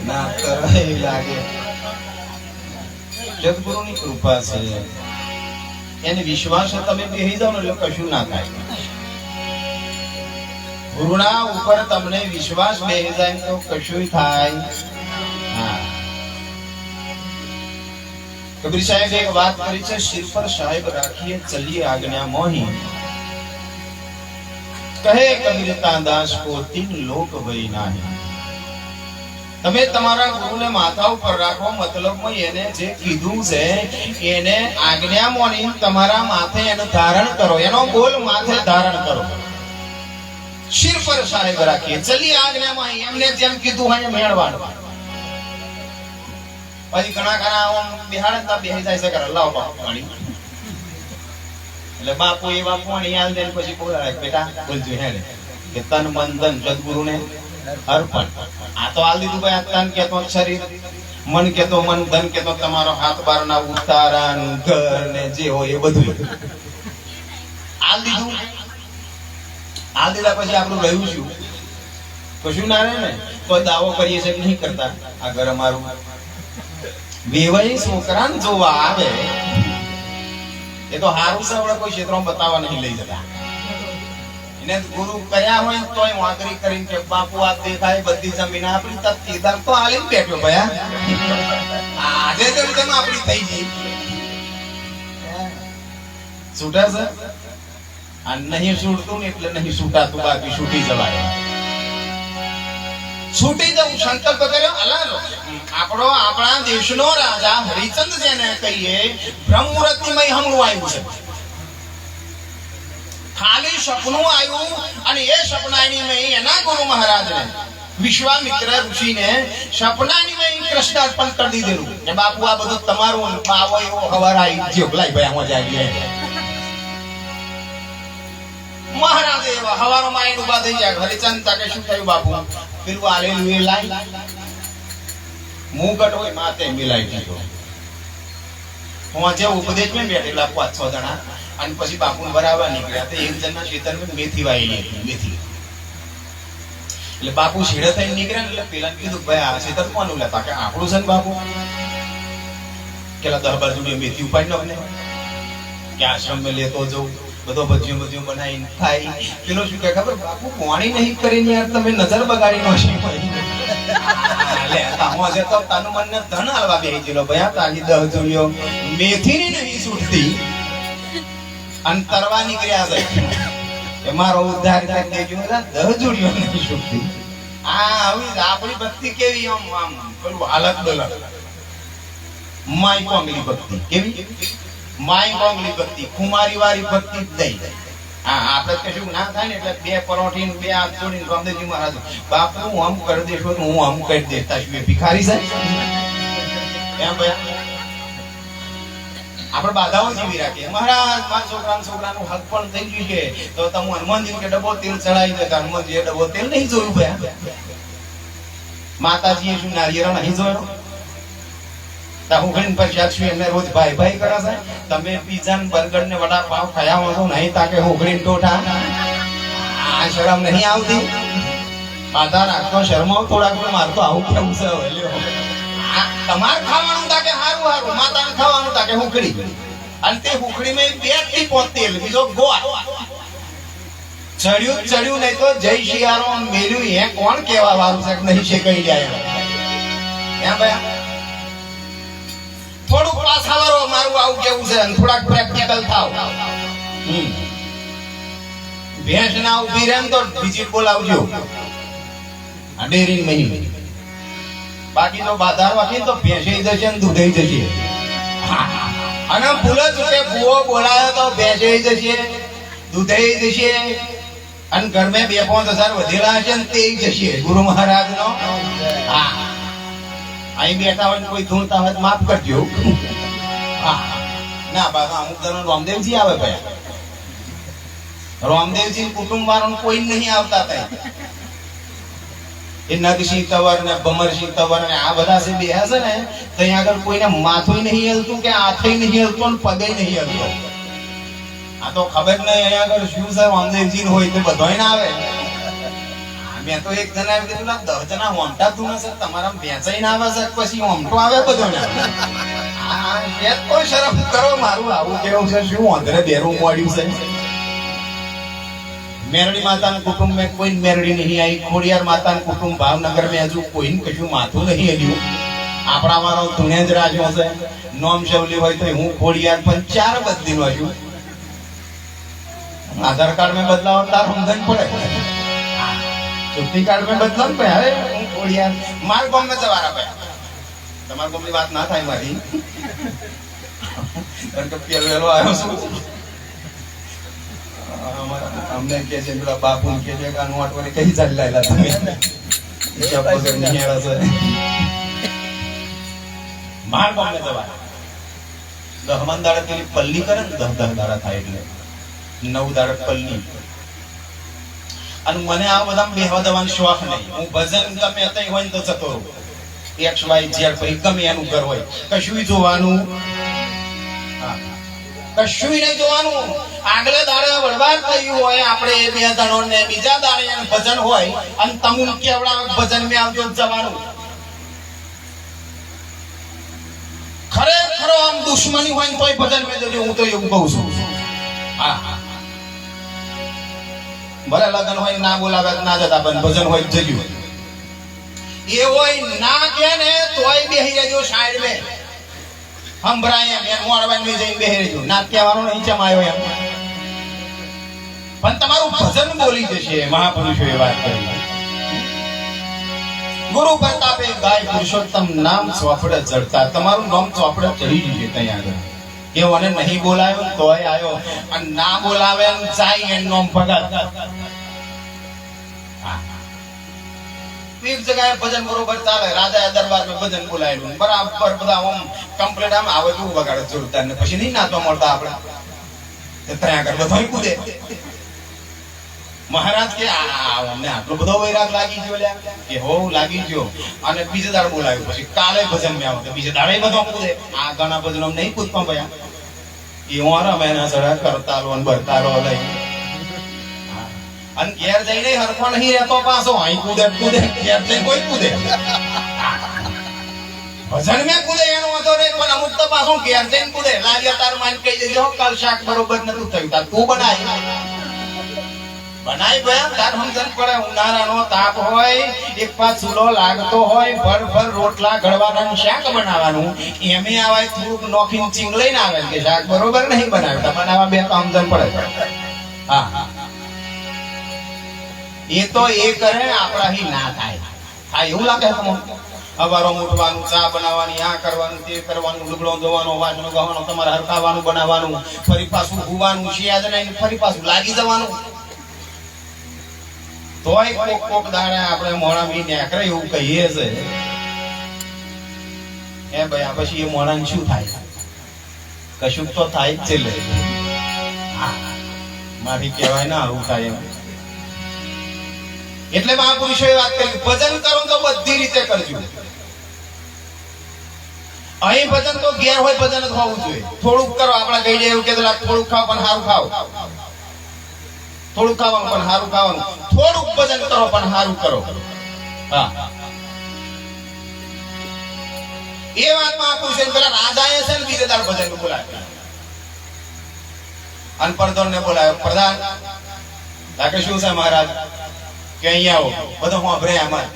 ના તરાય લાગે જગગુરુની કૃપા છે એને વિશ્વાસ તમે બેહી જાવ ને એટલે કશું ના થાય ગુરુના ઉપર તમને વિશ્વાસ બેહી જાય તો કશું થાય હા કબીર સાહેબ એક વાત કરી છે સિર પર સાહેબ રાખીએ ચલીએ આજ્ઞા મોહી કહે કબીરતા દાસ કો તીન લોક વઈ નાહી તમે તમારા ગુરુને માથા ઉપર રાખો મતલબમાં એને જે કીધું છે એને આજ્ઞા મોની તમારા માથે એનું ધારણ કરો એનો બોલ માથે ધારણ કરો સિર પર સાહેબ રાખીએ ચલી આજ્ઞામાં એમને જેમ કીધું હોય મેળવાનું પછી ઘણા ઘણા બિહાડતા બેહી જાય છે કે લાવ બાપુ પાણી એટલે બાપુ એવા પાણી આલ દે પછી બોલાવે બેટા બોલજો હેડે કે તન મન ધન સદગુરુને અર્પણ આ તો આલ દીધું ભાઈ તન કેતો શરીર મન કેતો મન ધન કેતો તમારો હાથ બારના ઉતારણ ઘર ને જે હોય એ બધું આલ દીધું આ દીધા પછી આપણું રહ્યું શું કશું ના રહે ને તો દાવો કરીએ છે નહીં કરતા આ ઘર અમારું વેવાઈ છોકરાને જોવા આવે એ તો હારું છે આપણે કોઈ ક્ષેત્રમાં બતાવવા નહીં લઈ જતા એને ગુરુ કર્યા હોય તોય વાંદરી કરીને કે બાપુ આ દેખાય બધી જમીન આપણી તત્તીદાર તો હાલી બેઠો ભયા આજે જેમ આપણી થઈ ગઈ છૂટા છે આ નહીં છૂટતું ને એટલે નહીં છૂટાતું બાકી છૂટી જવાય છૂટી જવું સંકલ્પ કર્યો અલાલો આપણા દેશનો રાજા હરિચંદ જેને કહીએ બ્રહ્મમુહૂર્તમય હમણું આવ્યું છે ખાલી સપનું આવ્યું અને એ સપનાની એના ગુરુ મહારાજને વિશ્વામિત્ર ઋષિને સપનાની કૃષ્ણ અર્પણ કરી દીધેલું કે બાપુ આ બધું તમારું બાવો એવો હવાર આવી ગયો લાઈ ભાઈ આમાં જાય મહારાજે એવા હવારો માં ઉભા થઈ જાય હરિચંદ તાકે શું થયું બાપુ પેલું આલેલું એ લાઈ મુગટ હોય માતે મિલાઈ દીધો હું જે ઉપદેશ માં બેઠેલા 5-6 જણા અને પછી બાપુ બરાબર નીકળ્યા તો એક જણના ખેતરમાં મેથી વાયેલી હતી મેથી એટલે બાપુ છેડે થઈને નીકળ્યા એટલે પેલા કીધું ભાઈ આ ખેતર કોનું લેતા કે આપણું છે ને બાપુ કેલા 10-12 જોડી મેથી ઉપાડી નાખને કે આશ્રમ માં લેતો જવું બધો ભજીયો બનાવીને ખાઈ પેલો શું કે ખબર બાપુ પાણી નહીં કરીને યાર તમે નજર બગાડી નો છે લે તામો જે તો તાનું મનને ધન હાલવા બેહી ગયો ભયા તાજી 10 જોડીઓ મેથીની નહીં છૂટતી અંતરવા નીકળ્યા છે કે મારો ઉદ્ધાર કરી દેજો 10 જોડીઓ નહીં છૂટતી આ આવી આપણી ભક્તિ કેવી આમ પેલું હાલત બલક માય કોંગલી ભક્તિ કેવી માય કોંગલી ભક્તિ કુમારી વાળી ભક્તિ જ નહીં હા આપણે કશું ના થાય ને એટલે 2 પરોઠી ને 2 હાથ જોડીને રામદેવજી મહારાજ બાપુ હું આમ કરી દેશો તો હું આમ કરી દેતા છું ભિખારી સાહેબ એમ ભયા આપણે બાધાઓ જીવી રાખીએ મહારાજ મારા છોકરાનું હક પણ થઈ ગયું છે તો તમે હનુમાનજી કે ડબ્બો તેલ ચડાવી દે હનુમાનજી ડબ્બો તેલ નહીં જોયું ભયા માતાજીએ શું નારિયેળ નહીં જોયો હું પૈસા છું એમને રોજ ભાઈ ભાઈ કરે છે તમે પીઝા ને બર્ગર ને વડાપાવ ખાયા હો તો નહીં તાકે હુગડીને ટોઠા આ શરમ નહીં આવતી આધા રાખતો શરમાવ થોડાક મારતો આવું કેવું છે તમારે ખાવાનું તાકે હારું હારું માતાને ખાવાનું તાકે હુકડી અને તે હુકડી માં 2 ટીપો તેલ બીજો ગોળ ચડ્યું નહીં તો જય શિયાળો મેલ્યું એ કોણ કેવા વાળું છે નહીં છે કઈ જાય એમ ભાઈ થોડુંક પાછાવાળો મારું આવું કેવું છે અને થોડાક પ્રેક્ટિકલ થાવ ભેંસ ના ઉભી રહે તો વિઝિટ બોલાવજો આ ડેરી નહીં બાકી તો બાધાર વાકી તો ભેંસે જશે ને દૂધે જશે અને ભૂલ જ કે ભૂવો બોલાયો તો ભેંસે જશે દૂધે જશે અને ઘરમાં 2-5 હજાર વધેલા હશે ને તે જશે ગુરુ મહારાજ નો હા અહીં બેઠા હોય કોઈ ધૂણતા હોય માફ કરજો ના બાબા અમુક જણ રામદેવજી આવે ભાઈ રામદેવજી કુટુંબ વાળા કોઈ નહીં આવતા હતા એ નગસિંહ તવર ને ભમરસિંહ તવર ને આ બધા છે બે છે ને ત્યાં આગળ કોઈને માથું નહીં હલતું કે હાથે નહીં હલતું ને પગે નહીં હલતો આ તો ખબર નહીં અહીંયા આગળ શું છે રામદેવજી હોય તો બધોય ના આવે મેં તો એક જણા આવી દીધું 10 જણા હોમટા તું છે તમારા વેચાઈ ના આવે છે પછી હોમટો આવે બધો કોઈ શરમ કરો મારું આવું કેવું છે શું અંદરે બેરું મોડ્યું છે મેરડી માતાનું કુટુંબ મેં કોઈ મેરડી નહીં આવી ખોડિયાર માતાનું કુટુંબ ભાવનગર મેં હજુ કોઈ કશું માથું નહીં હલ્યું આપણા મારો ધુણે જ રાજો છે નોમ શવલી હોય તો હું ખોડિયાર પણ 4 બદલીનો છું આધાર કાર્ડ મેં બદલાવ તાર સમજણ પડે ચૂંટણી કાર્ડ મેં બદલાવ ભાઈ અરે હું ખોડિયાર માર ગામ મેં જવારા ભાઈ તમારા ગામની વાત ના થાય મારી કારણ કે પેલો આવ્યો છું અમને કે છે પેલા બાપુ કે છે કે નોટ વળી કઈ ચાલી લાયલા તમે હિસાબ વગર નિહાળા છે માર ગામને જવા 10 દાડા પેલી પલ્લી કરે ને 10 દાડા થાય એટલે 9 દાડા પલ્લી અને મને આ બધા બેહવા દેવાનો શોખ નહીં હું ભજન ગમે તઈ હોય તો જતો રહું XY Z પછી ગમે એનું ઘર હોય કશું જોવાનું કશું નહીં જોવાનું આગલે દાડે વડવાર થયું હોય આપણે એ 2 જણો ને બીજા દાડે ભજન હોય અને તમુન કેવડા ભજન મે આવજો જવાનું ખરેખર ખરો આમ દુશ્મની હોય ને તોય ભજન મેં જજો, હું તો એવું કહું છું. હા, ભલે લગન હોય ના બોલાવે ના જતા, પણ ભજન હોય જજો. એ હોય ના કે ને તોય બેહી રહેજો સાઈડ મે, સંભળાય એમ મોડવાન में જઈને બેહી રહેજો. ના કહેવાનું નહીં ચમ આવ્યો એમ, પણ તમારું ભજન બોલી જશે. મહાપુરુષોએ વાત કરી. ગુરુ પ્રતાપે ગાય પુરુષોત્તમ નામ ચોપડે ચડતા, તમારું નામ ચોપડે ચડી જશે. ત્યાં આગળ કેવોને નહીં બોલાયો તોય આવ્યો, અને ના બોલાવે જાય એનું નામ ભગત. એક જગ્યાએ ભજન બરોબર ચાલે, રાજા દરબારમાં ભજન બોલાયેલું બરાબર, બધા આમ કમ્પ્લીટ આમ આવે તો વગાડે જોરદાર, ને પછી નહીં નાચવા મળતા આપણે. ત્યાં આગળ બધા કૂદે. મહારાજ કે અમને આટલો બધો વૈરાગ લાગી ગયો કે હો લાગી ગયો, અને બીજે દાડે બોલાવ્યું. પછી કાલે ભજન માં આવે, બીજે દાડે બધો કૂદે. આ ઘણા ભજન નહીં કૂદતા ભયા, એ રમે ના સડા કરતા લો ભરતા લો લઈ, અને ઘેર જઈને હરખો નહીં રહેતો પાછો. અહીં કૂદે કૂદે, ઘેર જઈને કોઈ કૂદે. ભજન મેં કૂદે એનો વાંધો નહીં, પણ અમુક તો પાછો ઘેર જઈને કૂદે. લાગે તાર માન કહી દેજો કાલ શાક બરોબર નતું થયું, તાર તું બનાય ભયા, તાર સમજણ પડે. ઉનાળાનો તાપ હોય, એક પાછ ચૂલો લાગતો હોય, ભર ભર રોટલા ઘડવાના, શાક બનાવવાનું, એમે આવે થોડુંક નોખીને ચીંગ લઈને આવે કે શાક બરોબર નહીં બનાવ્યું. તમને આવા બે સમજણ પડે. હા, એ તો એ કરે, આપણાથી ના થાય. હા, એવું લાગે તમને? અવારો ઉઠવાનું, ચા બનાવવાની, આ કરવાનું, તે કરવાનું, લુગડો ધોવાનો, વાસણો ગવાનો, તમારે હરકાવાનું, બનાવવાનું, ફરી પાછું ભૂવાનું, શિયાદ નહીં ફરી પાછું લાગી જવાનું. તોય કોક કોક દાડે આપણે મોણા મી નેકરે એવું કહીએ છે. એ ભાઈ પછી એ મોણાને શું થાય? કશું તો થાય જ છે. મારી કહેવાય ના આવું થાય એમ. એટલે મહાપુરુષોએ વાત કરી, ભજન કરો તો બધી રીતે કરજો. અહીં ભજન તો ઘેર હોય ભજન જ હોવું જોઈએ. થોડુંક કરો, આપણા કઈ જાય એવું કે થોડુંક ખાવ પણ સારું ખાવ, થોડું ખાવાનું પણ સારું ખાવાનું, થોડુંક ભજન કરો પણ સારું કરો. હા, એ વાતમાં પૂછે પેલા રાજાએ છે ને બીજે દાડ ભજન બોલાવ્યું, અને પ્રધાન ને બોલાવ્યો. પ્રધાન લાગે શું છે મહારાજ? કે અહીંયા આવો. બધો સાંભળે આમાં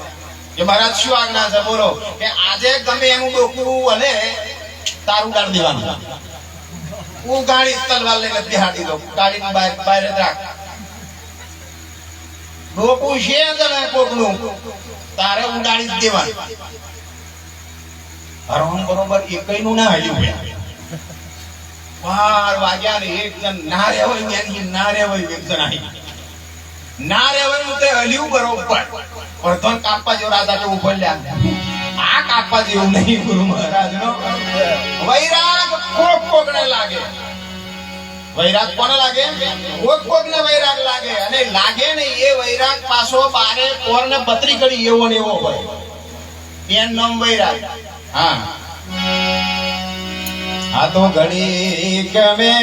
કે મહારાજ શું આજ્ઞા છે? બોલો. કે આજે ગમે એનું ડોકું હલે તારું ઉડાડી દેવાનું. હું ગાડી તલવાર લઈને બિહાડી દઉં, ગાડીની બહાર રાખ. ડોકું છે ને કોકનું, તારે ઉડાડી જ દેવાનું. હરમ બરોબર એકઈનું ના હાલ્યું. 12 વાગ્યા ને એક જણ ના રહેવાય, એની ના રહેવાય, એક જણ આવી ના રહેવાનું તે હલ્યું બરોબર. પ્રધાન કાપવા જેવો રાજા કે ઉભલ્યા. આ કાપવા જેવું નહીં ગુરુ મહારાજ નો વૈરાગ કોક કોક ને લાગે. વૈરાગ કોને લાગે? કોક કોક ને વૈરાગ લાગે. અને લાગે ને એ વૈરાગ પાછો બારે કોર ને પતરી કરી એવો ને એવો હોય. એન નામ વૈરાગ. હા, આ તો ઘડી ગમે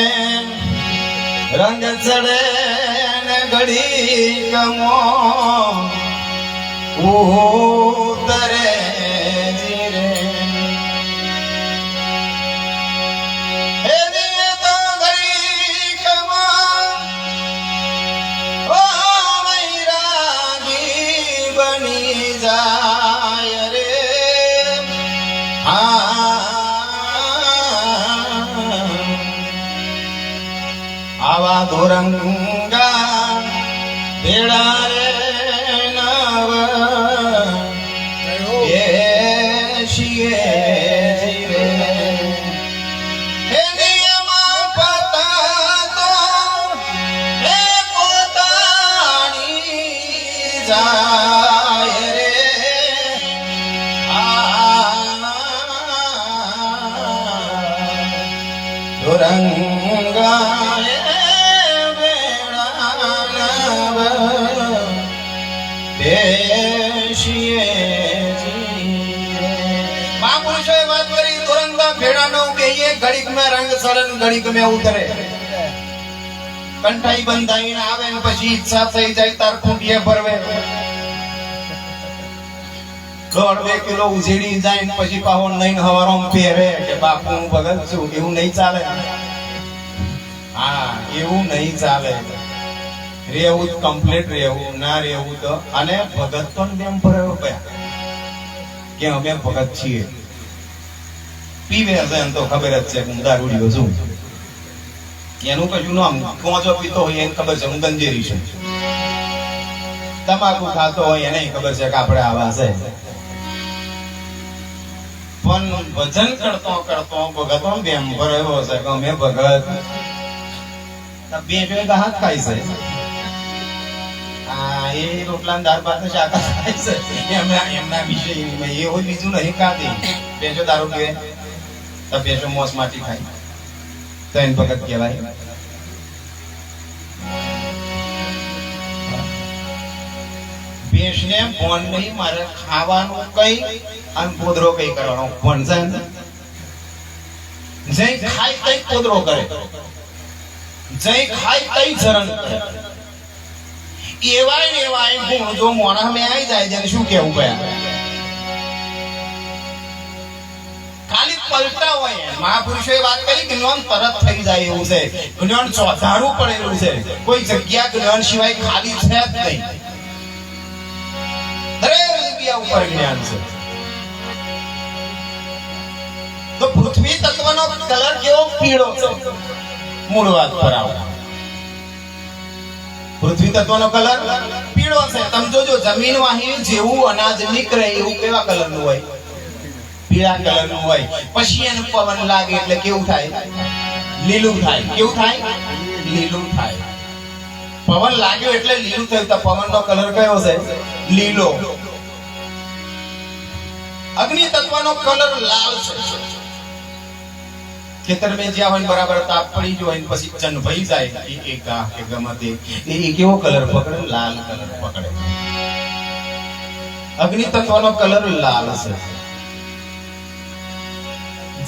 રંગ ચડે ને ઘડી કમો ઉતરે જીરે. એની તો ઘડી કમો ઓ વૈરાગી બની જાય રે. આવા ધોરંગા ભેળા રે નવ એ શિએ જીવે. હે નિયમા પતા તો હે પોતાની જાય રે. ધોરંગા મહાપુરુષોએ વાત કરી. ધોરંગા ભેડા નો બેહીએ, ઘડીક માં રંગ સડન ઘડીક में ઉતરે. કંઠાઈ બંધાઈને આવે ને પછી ઈચ્છા થઈ જાય તાર ખૂંટીએ ભરવે. 1.5 કિલો ઉજેડી જાય ને પછી પાહો નહીં હવારોમાં પહેરે કે બાપુ હું ભગત છું, એવું નહીં ચાલે. હા, એવું નહીં ચાલે. રેવું જ કમ્પ્લીટ રેવું, ના રેવું તો. અને ભગત પણ બેમ ભરાયો કે અમે ભગત છીએ. પીવે છે એમ તો ખબર જ છે કે હું દારૂડિયો છું. એનું કશું નામ કોચો પીતો હોય એને ખબર છે હું ગંજેરી છું. તમાકુ ખાતો હોય એને ખબર છે કે આપણે આવા છે. પણ ભજન કરતો કરતો ભગતો બેમ ભરાયો છે કે અમે ભગત. બે હાથ ખાય છે. એ રોટલા દાળ ભાત શાક ખાય છે. એમના વિશે એવું બીજું નહીં ખાતી. બેસો દારૂ પીવે તો બેસો મોસ માટી ખાય તો એને ભગત કહેવાય. ભેંસને ભોન નહીં મારે ખાવાનું કઈ અને પોદરો કઈ કરવાનો ભણ છે ને જઈ ખાય કઈ પોદરો કરે, જઈ ખાય કઈ ચરણ કરે. એવાય ને એવાય ગુણ જો મોણા મેં આવી જાય જેને શું કેવું ગયા ખાલી પલટા હોય. મહાપુરુષોએ વાત કરી જ્ઞાન તરત થઈ જાય એવું છે, જ્ઞાન ચોધારું પડેલું છે. કોઈ જગ્યા જ્ઞાન સિવાય ખાલી છે જ નહીં. દરેક જગ્યા ઉપર જ્ઞાન છે. તો પૃથ્વી તત્વનો કલર કેવો પીળો છે. મૂળ વાત પર આવો. પૃથ્વી તત્વનો કલર પીળો છે. તમે જોજો જમીન વાહી જેવું અનાજ નીકળે એવું કેવા કલરનું હોય? પીળા કલરનું હોય. પછી એને પવન લાગે એટલે કેવું થાય? લીલું થાય. કેવું થાય? લીલું થાય. પવન લાગ્યો એટલે લીલું થયું. તો પવનનો કલર કયો છે? લીલો. અગ્નિ તત્વનો કલર લાલ છે. ખેતર में જ્યાં હોય બરાબર તાપ પડી જો હોય પછી ચન ભઈ જાય એક આ કે ગમતે એ કેવો કલર પકડે? લાલ કલર પકડે. અગ્નિ તત્વનો કલર લાલ છે.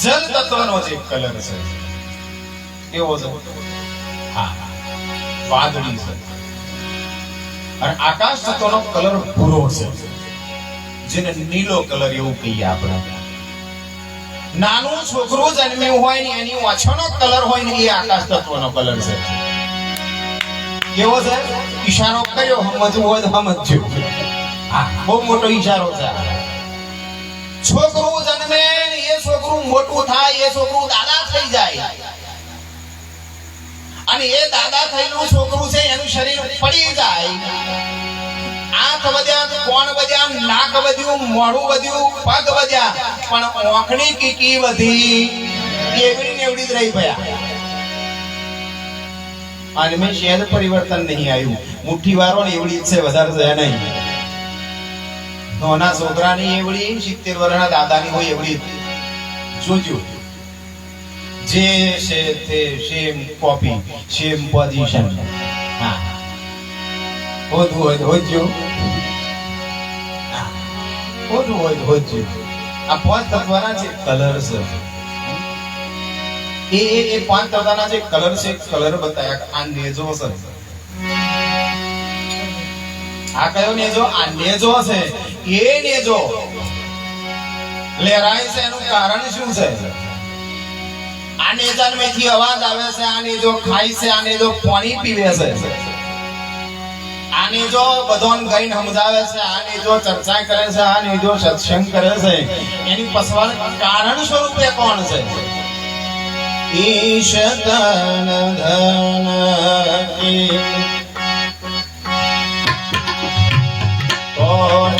જલ તત્વનો જે કલર છે કેવો છે? હા, વાદળી છે. અને આકાશ તત્વનો કલર ભૂરો છે, જેને નીલો કલર એવું કહીએ આપણે. નાનું છોકરું જન્મ્યું હોય ને એની ઓછોનો કલર હોય ને એ આકાશ તત્વનો કલર છે. કેવો છે? ઈશારો કર્યો, સમજવું હોય તો સમજજો. હા, બહુ મોટો ઈશારો છે. છોકરું જન્મે એ છોકરું મોટું થાય, એ છોકરું દાદા થઈ જાય. અને એ દાદા થયેલું છોકરું છે એનું શરીર પડી જાય. આંખ વધ્યા, કોણ વધ્યા, નાક વધ્યું, મોઢું વધ્યું, પગ વધ્યા, પણ ઓખણી કીકી વધી એવડી ને એવડી જ રહી ગયા. અને મેં શેર પરિવર્તન નહીં આવ્યું. મુઠ્ઠી વાળો ને એવડી જ છે, વધારે છે નહીં. નાના છોકરાની એવડી, 70 વર્ષના દાદાની હોય એવડી. જોજો જે છે તે સેમ કોપી, સેમ પોઝિશન. હા, હોતું હોય તો હોજો. હોતું હોય તો હોજો. આ 5 તત્વના જે કલર છે એ 5 તત્વના જે કલર છે, કલર બતાયા. આ નેજો છે. આ કયો નેજો? આ નેજો છે. એ નેજો લહેરાય છે એનું કારણ શું છે? આ નેજાન મેથી અવાજ આવે છે, આ નેજો ખાય છે, આ નેજો પાણી પીવે છે, આ નેજો બધાને ગઈને સમજાવે છે, આ નેજો ચર્ચા કરે છે, આ નેજો સત્સંગ કરે છે. એની પાછળ કારણ સ્વરૂપે કોણ છે? ઈશ તન ધન કી કોણ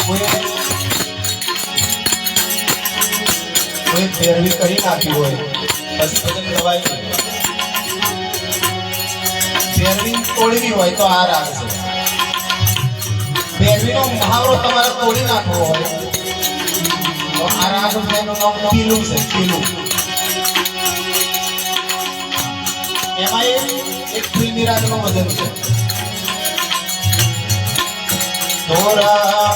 કોઈ ફેરવી કરી નાખી હોય પછી ભજન ગવાય ફેરવી તોડવી હોય તો આ રાગ છે ફેરવીનો મહાવરો તમારે તોડી નાખવો હોય તો આ રાગ એનું નામ પીલું છે પીલું એમાં એક ફિલ્મી રાગનું ભજન છે તોરા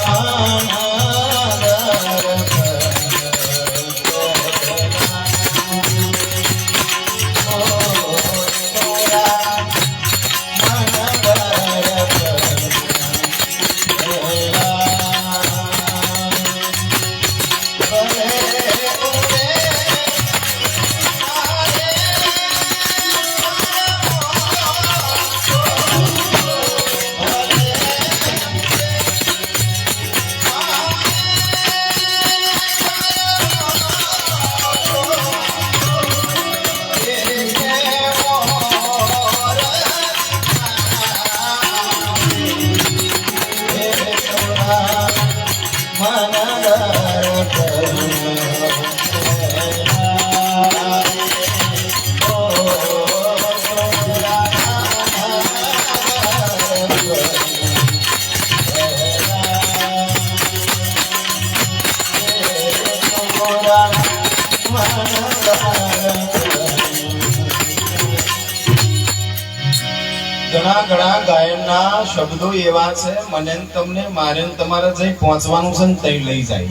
ઘણા ઘણા ગાયનના શબ્દો એવા છે મને તમને મારે તમારે જઈ પહોંચવાનું છે ને તઈ લઈ જાય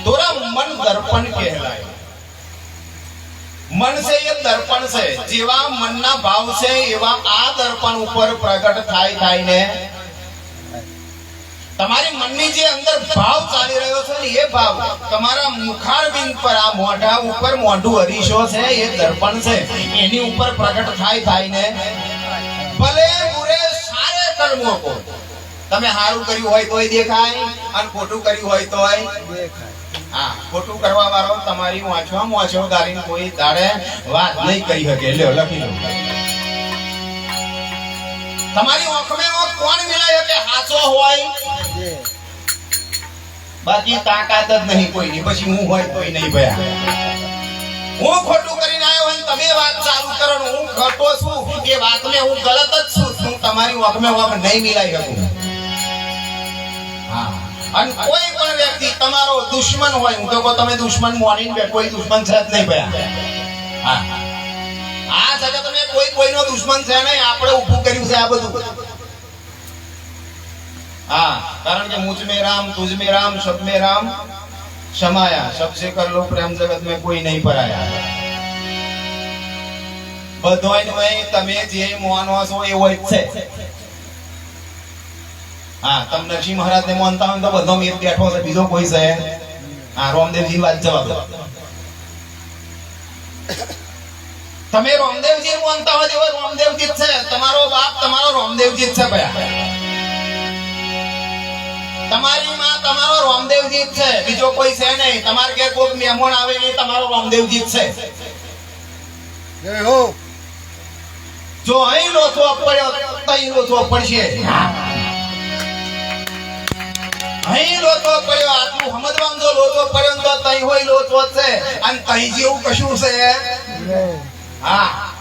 તોરા મન દર્પણ કહેવાય મન છે એ દર્પણ છે જેવા મનના ભાવ છે એવા આ દર્પણ ઉપર પ્રગટ થાય ને તમારી મનની જે અંદર ભાવ ચાલી રહ્યો છે ને એ ભાવ તમારા મુખારબિંદ પર આ મોઢા ઉપર મોઢું હરીશો છે એ દર્પણ છે એની ઉપર પ્રગટ થાય ને ભલે બુરે સારે કર્મો કો તમે સારું કર્યું હોય તોય દેખાય અને ખોટું કર્યું હોય તોય દેખાય હા ખોટું કરવા વાળો તમારી વાંચો ગારીને કોઈ દાડે વાત નહીં કરી શકે લ્યો લખી લો તમારી આંખમાં કોણ મિલાય કે હાચો હોય બાકી તાકાત જ નહીં કોઈની પછી હું હોય કોઈ નહીં ભયા હું ખોટું કરીને આવ્યો હોય તમે વાત ચાલુ કરો હું ખોટો છું એ વાતને હું ગલત જ છું હું તમારી આંખમાં નહીં મિલાઈ શકું હા અને કોઈ પણ વ્યક્તિ તમારો દુશ્મન હોય હું તો કહું તમે દુશ્મન મોરીને બે કોઈ દુશ્મન છે જ નહીં ભયા હા આ જગત તમે કોઈનો દુશ્મન છે નહીં આપણે ઊભું કર્યું છે આ બધું हाँ कारण के मुझ में राम तुझ में राम सब में राम समाया सबसे कर लो प्रेम जगत में कोई नहीं पराया बधोइन तमे जे मानो છો એવો જ છે હા તમ નરસિંહ મહારાજ ને માનતા હોય તો બધો મીર બેઠો છે બીજો કોઈ છે હા રામદેવજી વાત જવાબ તમે રામદેવજી માનતા હોય તો રામદેવજી છે તમારો બાપ તમારો રામદેવજી છે ભયા તમારી માં તમારો રામદેવજી છે બીજો કોઈ છે નહીં તમાર ઘેર કોઈ મહેમાન આવે એ તમારો રામદેવજી છે જય હો જો અહીં લોથો પડ્યો તઈ લોથો પડશે અહીં લોથો પડ્યો આટલું સમજવાનું જો લોથો પડ્યો તો તઈ હોય લોથો છે અને તઈ જેવું કશું છે હા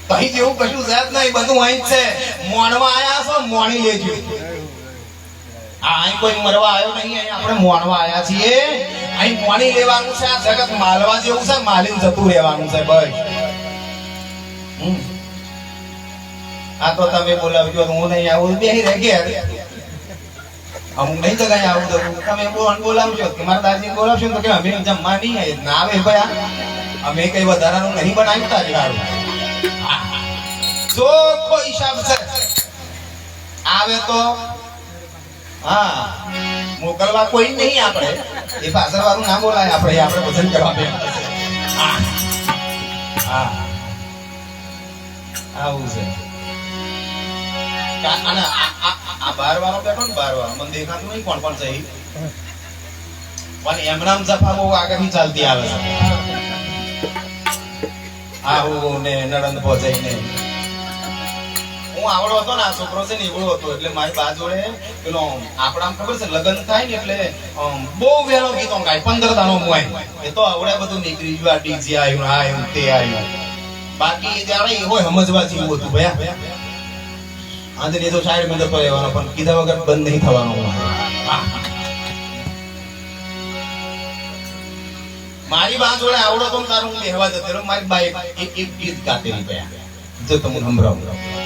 તઈ જેવું કશું છે જ નહીં બધું અહીં જ છે મોણવા આયા છો મોણી લેજો અહીં કોઈ મરવા આવ્યો નહીં અહીં આપણે મોણવા આવ્યા છીએ અહીં મોણી લેવાનું છે આ જગત માલવા જેવું છે માલીને જતું રહેવાનું છે બસ આ તો તમે બોલાવજો હું નહીં આવું બેહી રહે ઘેર અમુક નહીં તો કઈ આવું તો તમે બોલાવજો કે મારા દાદી બોલાવશો તો કે અમે જમવા નહીં આવે ના આવે ભાઈ અમે કઈ વધારાનું નહીં બનાવ્યું તારી હારું જો કોઈ હિસાબ છે આવે તો હા મોકલવા કોઈ નહીં આપણે એ પાછળ વાળું ના બોલાય આપણે ભજન કરવા બે હા આવું છે અને આ બાર વાળો બેઠો ને બાર વાળો મને દેખાતું નહીં કોણ કોણ છે પણ એમનામ જફા બહુ આગળથી ચાલતી આવે છે આવું ને નડંદ પહોંચાઈને હું આવડો હતો ને આ છોકરો છે ને એવડો હતો એટલે મારી બા જોડે પેલો આપણા ખબર છે લગ્ન થાય ને એટલે બહુ વહેલો ગીતો ગાય 15 દાનો મોય એ તો આવડે બધું નીકળી ગયું આ ડીજે આવ્યું આ આવ્યું તે આવ્યું બાકી જ્યારે એવો સમજવા જેવું હતું ભયા આજે તો સાઈડ માં જતો રહેવાનો પણ કીધા વગર બંધ નહીં થવાનો મારી બા જોડે આવડો તો તારું હું બેહવા જતો મારી બા એક ગીત ગાતેલી ભયા જો તમને સંભળાવું